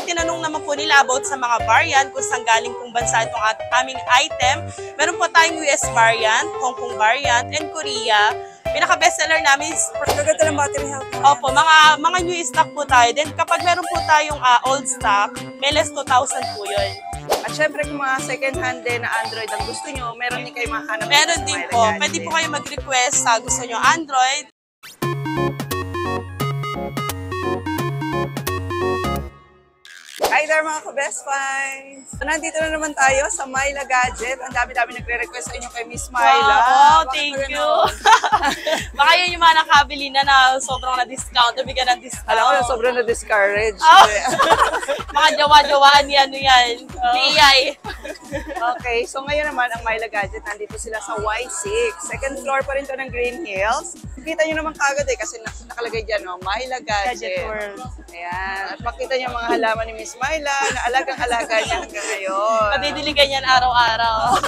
tinanong naman po nila about sa mga variant, kung saan galing pong bansa itong aming item, meron po tayong US variant, Hong Kong variant, and Korea. Pinaka-bestseller namin is... Gaganda ng battery health. Opo, mga new stock po tayo. Then kapag meron po tayong old stock, may less 2,000 po yun. At syempre kung mga second hand din na Android ang gusto nyo, meron din kayo makahanap. Meron din po. Pwede po kayo mag-request sa gusto nyo Android. Hi there mga ka-best finds! So, nandito na naman tayo sa Myla Gadget. Ang dami-dami nagre-request sa inyo kay Miss Myla. Wow, thank you! Baka yun yung mga nakabili na sobrang na-discount, nabigyan ng discount. Alam ko na sobrang na-discourage. Mga jawa-jawaan yan, DIY. Okay, so ngayon naman ang Myla Gadget, nandito sila sa Y6. Second floor pa rin to ng Green Hills. Kita nyo naman kagad kasi nakalagay dyan, Myla Gadget. World. Ayan. At makita nyo mga halaman ni Miss Myla na alagang-alaga niya hanggang ngayon. Padidiligan yan araw-araw.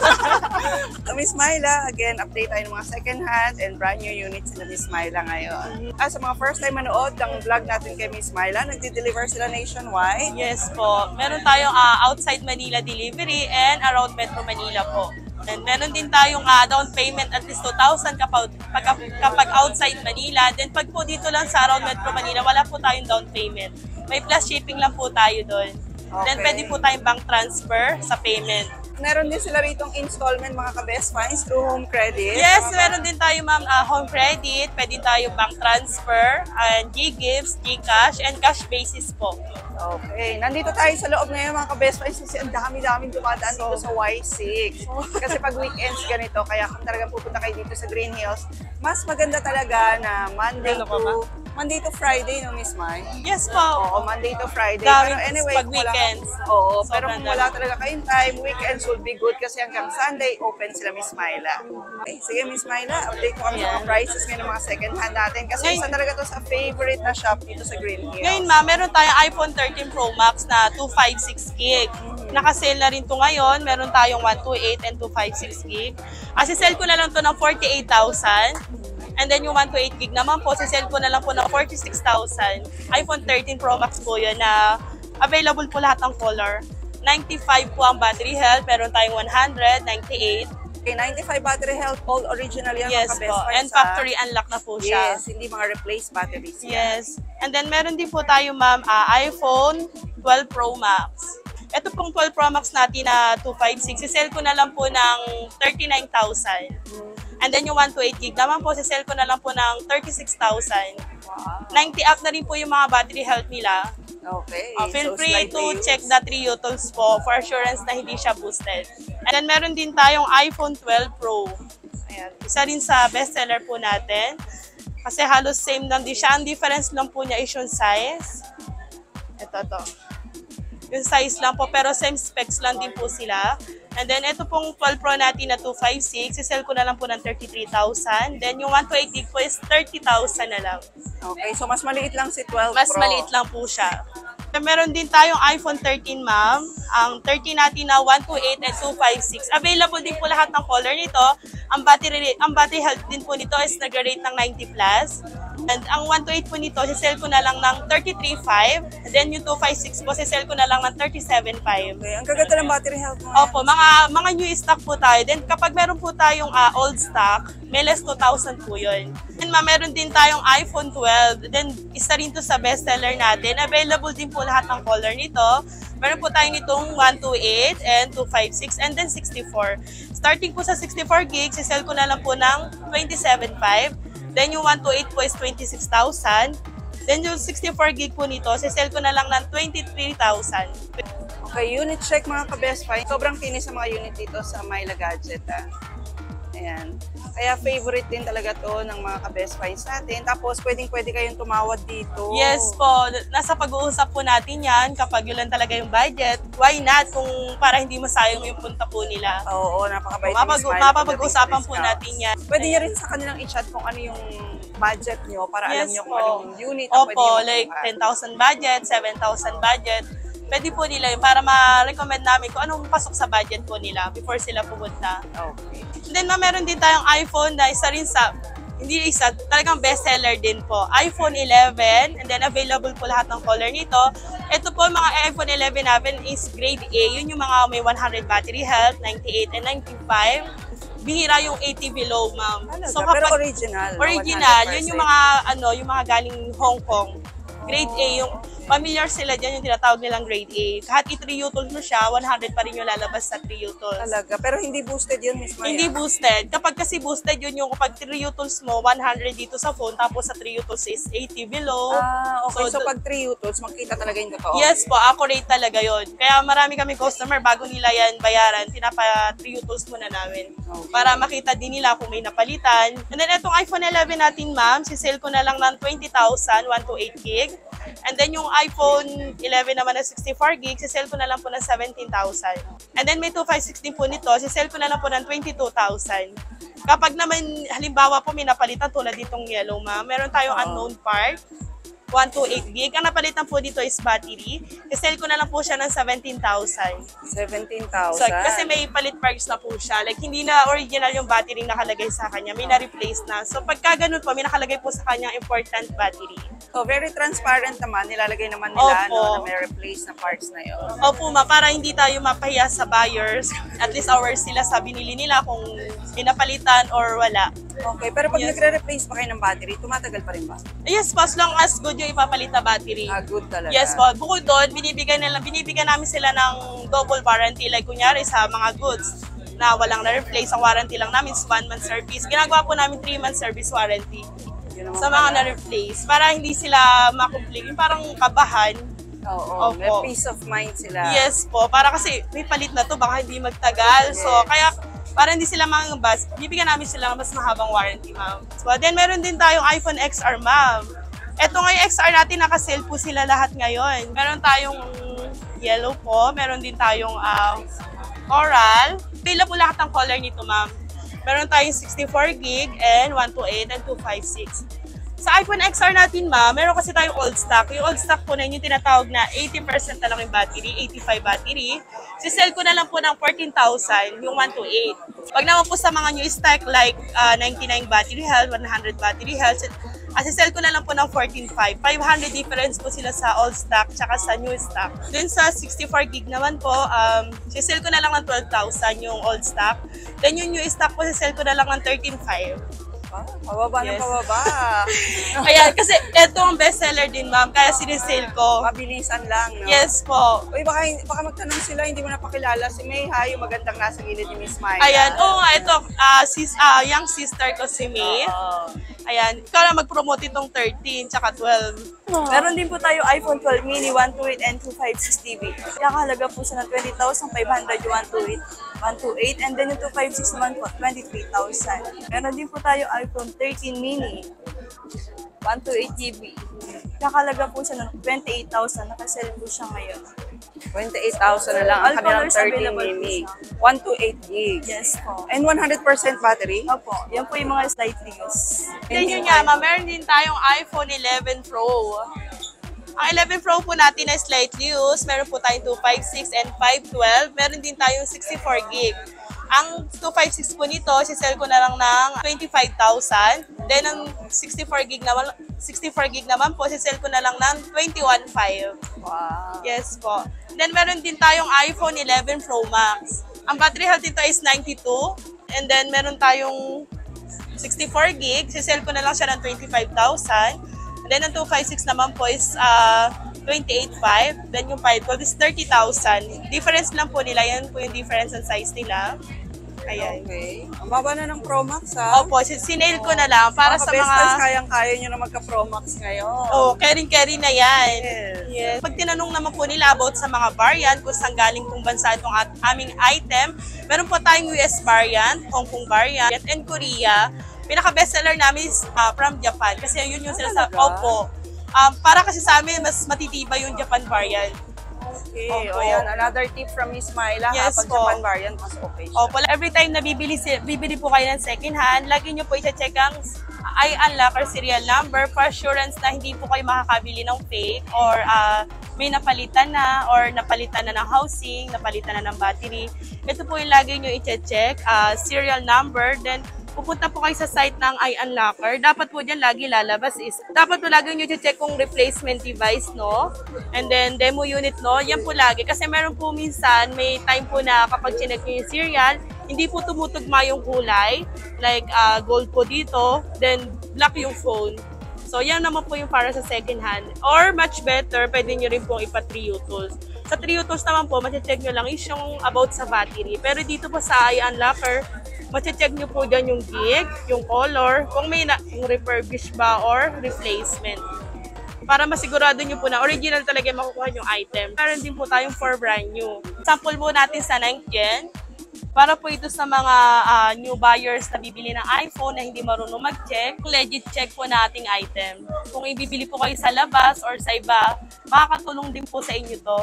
So Miss Myla, again, update tayo ng mga second hand and brand new units na Miss Myla ngayon. Sa mga first time manood ng vlog natin kay Miss Myla, nagdi-deliver sila nationwide. Yes po. Meron tayong outside Manila delivery and around Metro Manila po. And meron din tayong down payment at least 2,000 kapag outside Manila. Then pag po dito lang sa around Metro Manila, wala po tayong down payment. May plus shipping lang po tayo doon. Okay. Then pwede po tayong bank transfer sa payment. Meron din sila ritong installment mga ka-best finds through home credit. Yes, meron din tayo ma'am home credit, pwede tayo bank transfer, and G-Gifts, Gcash, and cash basis po. Okay, nandito tayo sa loob ngayon mga ka-best finds kasi ang dami-daming dumadaan dito sa Y6. Kasi pag weekends ganito, kaya kung talagang pupunta kayo dito sa Green Hills, mas maganda talaga na Monday to Friday, no, Miss Mai? Yes po. Oo, Monday to Friday. Pero anyway, pag weekends. Oo, pero kung wala talaga kayong time, weekends will be good kasi hanggang Sunday, open sila Miss Myla. Okay, sige Miss Myla, update ko kami sa mga prices ngayon ng mga second hand natin kasi isa talaga to sa favorite na shop dito sa Green Hills. Ngayon ma'am, meron tayong iPhone 13 Pro Max na 256 gig. Naka-sale na rin to ngayon. Meron tayong 128 and 256 gig. Sell ko na lang to ng 48,000. And then yung 128 gig naman po, sisell ko na lang po ng 46,000. iPhone 13 Pro Max po yun na available po lahat ng color. 95 po ang battery health, meron tayong 100, 98. Okay, 95 battery health, all original yan. Yes po, and factory unlock na po siya. Yes, hindi mga replaced batteries yan. Yes, and then meron din po tayo ma'am, iPhone 12 Pro Max. Ito pong 12 Pro Max natin na 256, sisell ko na lang po ng 39,000. And then yung 128 gig naman po, sisell ko na lang po ng 36,000. Wow. 90 up na rin po yung mga battery health nila. Okay. Feel free to check the 3 utils po for assurance na hindi siya boosted. And then meron din tayong iPhone 12 Pro. Ayan. Isa rin sa bestseller po natin. Kasi halos same lang din siya. Ang difference lang po niya is yung size. Ito to. Yung size lang po, pero same specs lang din po sila. And then, ito pong 12 Pro natin na 256, sisell ko na lang po ng 33,000. Then, yung 128 gig po is 30,000 na lang. Okay, so mas maliit lang si 12 Mas Pro. maliit lang po siya. Meron din tayong iPhone 13, ma'am. Ang 13 natin na 128 and 256. Available din po lahat ng color nito. Ang battery health din po nito is nag-rate ng 90+. And ang 128 po nito, sisell ko na lang ng 33,500. And then yung 256 po, sisell ko na lang ng 37,500. Okay, ang gaganda ng battery health mo. Opo, mga new stock po tayo. Then kapag meron po tayong old stock, may less 2,000 po yun. And meron din tayong iPhone 12. Then isa rin to sa bestseller natin. Available din po lahat ng color nito. Meron po tayo nitong 128 and 256 and then 64. Starting po sa 64 gigs, sisell ko na lang po ng 27,500. Then yung 128 po is 26,000. Then yung 64 gig po nito, sisell ko na lang ng 23,000. Okay, unit check mga ka-best find. Sobrang kinis sa mga unit dito sa Myla Gadget. Ayan. Kaya favorite din talaga to ng mga ka-best finds natin. Tapos pwedeng-pwede kayong tumawad dito. Yes po. Nasa pag-uusap po natin yan. Kapag yun lang talaga yung budget, why not? Kung para hindi masayang yung punta po nila. Oo, napakabait. Mapapag-usapan po natin yan. Pwede nyo rin sa kanilang i-chat kung ano yung budget nyo para alam nyo kung anong unit. Opo, like 10,000 budget, 7,000 budget. Pwede po nila yun para ma-recommend namin kung anong pasok sa budget po nila before sila pumunta. Okay. And then meron din tayong iPhone na isa rin sa hindi isa, talagang bestseller din po. iPhone 11, and then available po lahat ng color nito. Ito po, mga iPhone 11 natin is grade A. Yun yung mga may 100 battery health, 98 and 95. Bihira yung 80 below, ma'am. So, pero original. Original, yun yung mga, yung mga galing Hong Kong. Grade A, yung familiar sila dyan, yung tinatawag nilang grade A. Kahit i-3U-tools mo siya, 100 pa rin yung lalabas sa 3U-tools. Talaga, pero hindi boosted yun, Miss Maya? Hindi boosted. Kapag kasi boosted yun yung kapag 3U-tools mo, 100 dito sa phone, tapos sa 3U-tools is 80 below. Okay. So pag 3U-tools, makita talaga yung totoo? Yes po, accurate talaga yun. Kaya marami kami customer, bago nila yan bayaran, pinapa 3U-tools muna namin. Okay. Para makita din nila kung may napalitan. And then itong iPhone 11 natin, ma'am, sisale ko na lang ng 20,000, 128 gig. And then yung iPhone 11 naman na 64 gig, sisale ko na lang po ng 17,000. And then may 2516 po nito, sisale ko na lang po ng 22,000. Kapag naman, halimbawa po may napalitan tulad ditong yellow, ma'am, meron tayong unknown part, 128 gig. Ang napalitan po dito is battery. Sisale ko na lang po siya ng 17,000. 17,000? So, kasi may palit parts na po siya. Like, hindi na original yung battery nakalagay sa kanya. May na-replace na. So, pagka ganun po, may nakalagay po sa kanya important battery. So, very transparent naman. Nilalagay naman nila na may replace na parts na yun. Opo, ma. Para hindi tayo mapahiya sa buyers. At least hours sila sa binili nila kung pinapalitan or wala. Okay, pero pag nagre-replace pa kayo ng battery, tumatagal pa rin ba? Yes po, as long as good yung ipapalit na battery. Good talaga. Yes po. Bukod doon, binibigyan namin sila ng double warranty. Like, kunyari sa mga goods na walang na-replace, ang warranty lang namin is 1 month service. Ginagawa po namin 3 month service warranty sa mga na-replace para hindi sila makumplik. Yung parang kabahan. Oo, may peace of mind sila. Yes po, para kasi may palit na to, baka hindi magtagal. Yes. So, kaya para hindi sila mangabas, bibigyan namin sila ng mas mahabang warranty, ma'am. So, then meron din tayong iPhone XR, ma'am. Ito ngayong XR natin, naka-sale po sila lahat ngayon. Meron tayong yellow po, meron din tayong coral. Pila po lahat ng color nito, ma'am. Meron tayong 64 gig and 128 and 256. Sa iPhone XR natin, ma'am, meron kasi tayong old stock. Yung old stock po na yung tinatawag na 80% na lang yung battery, 85 battery. Sisell ko na lang po ng 14,000, yung 128. Pag naman po sa mga new stock like 99 battery health, 100 battery health, sisell ko na lang po ng 14,500. 500 difference po sila sa old stock tsaka sa new stock. Then sa 64 gig naman po, sisell ko na lang ng 12,000 yung old stock. Then yung new stock po, sisell ko na lang ng 13,500. Pababa ng pababa. Kaya, kasi ito ang bestseller din, ma'am. Kaya sinisale ko. Mabilisan lang, no? Yes po. Uy, baka magtanong sila, hindi mo napakilala si May, ha? Yung magandang nasa gilid ni Miss Maya. Ayan. Oo nga, ito. Young sister ko si May. Ayan. Ikaw lang mag-promote itong 13 tsaka 12. Meron din po tayo iPhone 12 mini, 128 and 256 GB. Kaya kahalaga po siya ng 20,500 yung 128 and then yung 256 naman po, 23,000. Meron din po tayo iPhone 13 mini, 128 GB. Kaya kahalaga po siya ng 28,000, nakasell po siya ngayon. 28,000 na lang ang kanilang 13 mini. 128 gig. Yes po. And 100% battery? Opo, yan po yung mga slightly use. Then yun nga, ma'am, meron din tayong iPhone 11 Pro. Ang 11 Pro po natin na slightly used. Meron po tayong 256 and 512. Meron din tayong 64 gig. Ang 256 po nito, sisell ko na lang ng 25,000. Then ang 64 gig naman po, sisell ko na lang ng 21,500. Wow. Yes po. Then meron din tayong iPhone 11 Pro Max. Ang battery health nito is 92. And then meron tayong 64 gig, sisell ko na lang siya ng 25,000. And then ang 256 naman po is 28,500. Then yung 512 is 30,000. Difference lang po nila. Yan po yung difference ng size nila. Ayan. Okay. Ang baba na ng Pro Max, ha? Opo, sinale ko na lang para sa mga... kayang-kaya nyo na magka-Pro Max ngayon. Oh, carry na yan. Yes. Yes. Pag tinanong naman po nila about sa mga variant, kung saan galing pong bansa itong aming item, meron po tayong US variant, Hong Kong variant, and Korea. Pinaka-bestseller namin is from Japan. Kasi yun yung sila sa Oppo. Para kasi sa amin, mas matitibay yung Japan variant. Okay. O yan, another tip from Miss Myla. Yes Pag po. Japan variant, mas okay siya. Opo, every time na bibili po kayo ng second hand, lagi nyo po i-check ang unlock or serial number for assurance na hindi po kayo makakabili ng fake or may napalitan na or napalitan na ng housing, napalitan na ng battery. Ito po yung lagi nyo i-check, serial number, then pupunta po kayo sa site ng iUnlocker. Dapat po dyan lagi lalabas is, dapat po lagi nyo check kung replacement device, no? And then demo unit, no? Yan po lagi. Kasi meron po minsan, may time po na kapag chinek nyo yung serial, hindi po tumutugma yung kulay. Like gold po dito, then black yung phone. So yan naman po yung para sa second hand. Or much better, pwede nyo rin pong ipa-3U tools. Sa 3U tools naman po, check nyo lang is yung about sa battery. Pero dito po sa iUnlocker, check nyo po dyan yung gig, yung color, kung may yung refurbish ba or replacement. Para masigurado nyo po na original talaga yung makukuha yung item. Meron din po tayong for brand new. Sample po natin sa 9th Gen. Para po ito sa mga new buyers na bibili ng iPhone na hindi marunong mag-check, legit check po na ating item. Kung ibibili po kayo sa labas or sa iba, makakatulong din po sa inyo to.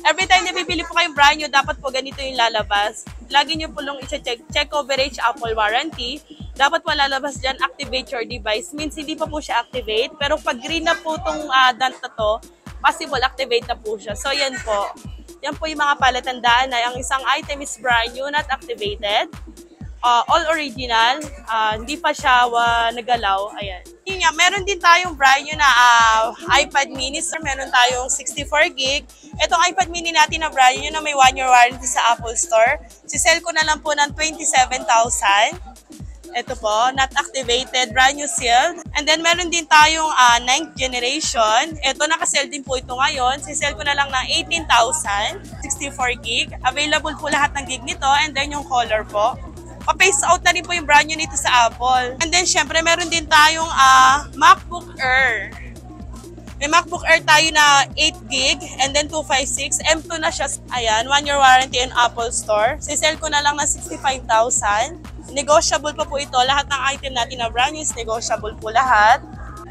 Every time na bibili po kayong brand new, dapat po ganito yung lalabas. Lagi nyo po lang i-check. Check coverage, Apple warranty. Dapat po lalabas dyan, activate your device. Means hindi pa po siya activate. Pero pag green na po itong dot na to, possible activate na po siya. So yan po. Yan po yung mga palatandaan na ang isang item is brand new, not activated. All original. Hindi pa siya nagalaw. Ayan. Yun nga, meron din tayong brand new na iPad mini. So, meron tayong 64 gig. Itong iPad mini natin na brand new na may 1-year warranty sa Apple Store. Sisell ko na lang po ng 27,000. Ito po, not activated, brand new sealed. And then meron din tayong 9th generation. Ito, nakasell din po ito ngayon. Sisell ko na lang ng 18,000, 64 gig. Available po lahat ng gig nito. And then yung color po. Pa-phase out na rin po yung brand new nito sa Apple. And then syempre meron din tayong MacBook Air. May MacBook Air tayo na 8 gig and then 256. M2 na siya. Ayan, 1-year warranty in Apple Store. Sisell ko na lang ng 65,000. Negotiable pa po ito. Lahat ng item natin na brand new is negotiable po lahat.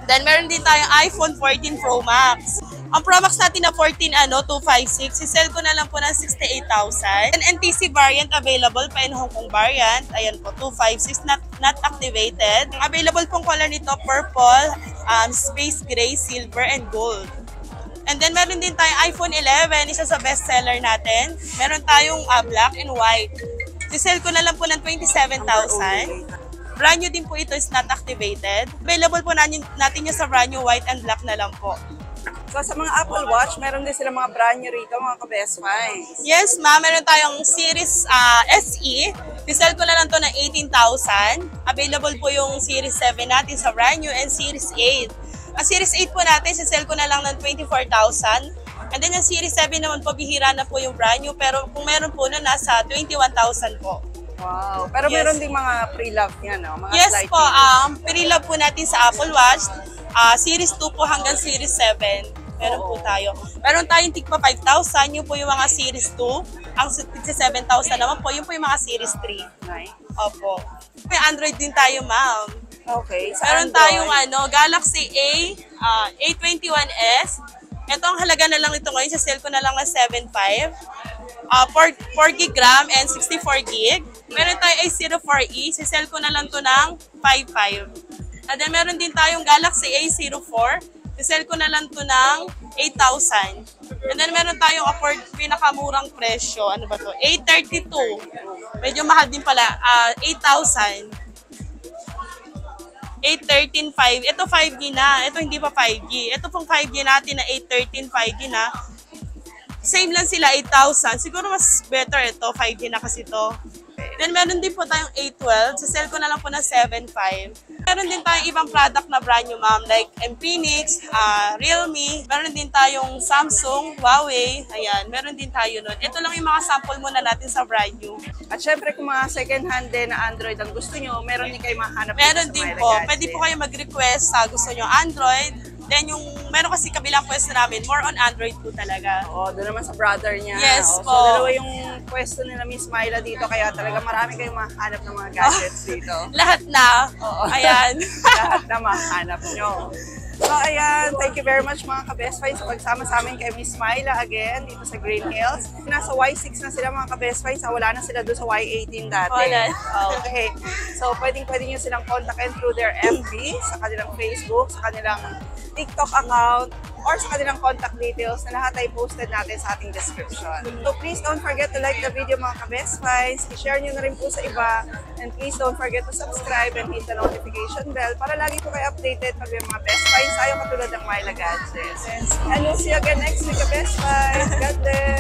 Then meron din tayong iPhone 14 Pro Max. Ang Pro Max natin na 14 256, sisell ko na lang po ng 68,000. And NTC variant available pa in Hong Kong variant. Ayan po, 256, not activated. Available pong color nito, purple, space gray, silver, and gold. And then meron din tayong iPhone 11, isa sa best seller natin. Meron tayong black and white. Sisell ko na lang po ng 27,000. Brand new din po ito, is not activated. Available po natin yung sa brand new white and black na lang po. So sa mga Apple Watch, meron din sila mga brand new rito, mga ka-best finds. Yes, ma'am. Meron tayong Series SE. Sisell ko na lang to ng 18,000. Available po yung Series 7 natin sa brand new and Series 8. Ang Series 8 po natin, sisell ko na lang ng 24,000. And then yung Series 7 naman po, bihira na po yung brand new. Pero kung meron po na, nasa 21,000 po. Wow. Pero Yes. meron ding mga pre-love niya, no? Mga Yes slight po, changes. pre-love po natin sa Apple Watch. Series 2 po hanggang Series 7. Meron po tayo. Meron tayong tigpa 5,000. Yun po yung mga Series 2. Ang tigpa 7,000 naman po, yun po yung mga Series 3. Nice. Opo. May Android din tayo, ma'am. Okay. Sa Meron Android, tayong Galaxy A21s. Ito ang halaga na lang ito ngayon. Sa sale ko na lang na 7,500. 4 gig RAM and 64 gig. Meron tayong A04e. Sa sale ko na lang ito ng 5,500. And then meron din tayong Galaxy A04. Sa sale ko na lang ito ng 8,000. And then meron tayong pinakamurang presyo. Ano ba to? A32. Medyo mahal din pala. 8,000. 813.5. Ito 5G na. Ito hindi pa 5G. Ito pong 5G natin na 813 5G na. Same lang sila, 8,000. Siguro mas better ito. 5G na kasi ito. Then meron din po tayong A12. Sa sell ko na lang po ng 7,500. Meron din tayong ibang product na brand new, ma'am. Like Infinix, Realme. Meron din tayong Samsung, Huawei. Ayan, meron din tayo nun. Ito lang yung mga sample muna natin sa brand new. At syempre kung mga second hand din na Android ang gusto nyo, meron din kayo mahanap. Meron dito sa din Myra po. Gadget. Pwede po kayo mag-request sa gusto nyo Android. Then yung, meron kasi kabilang pwesto namin, more on Android po talaga. Oo, doon naman sa brother niya. Yes Oo, po. So dalawa yung pwesto nila Miss Myla dito, kaya talaga marami kayong mahanap ng mga gadgets dito. Lahat na. Oo. Ayan. Lahat na mahanap nyo. So ayan, thank you very much mga ka-best finds sa pagsama sa amin kay Miss Myla again dito sa Green Hills. Nasa Y6 na sila mga ka-best finds, wala na sila doon sa Y18 dati. Wala. Okay. So pwede nyo silang kontakin through their FB, sa kanilang Facebook, sa kanilang TikTok account, or sa kanilang contact details na lahat ay posted natin sa ating description. So please don't forget to like the video mga ka-Best Finds, i-share nyo na rin po sa iba, and please don't forget to subscribe and hit the notification bell para lagi po kayo updated pag may mga Best Finds tayo katulad ng Myla Gadgets. And we'll see you again next week ka-Best Finds. God bless!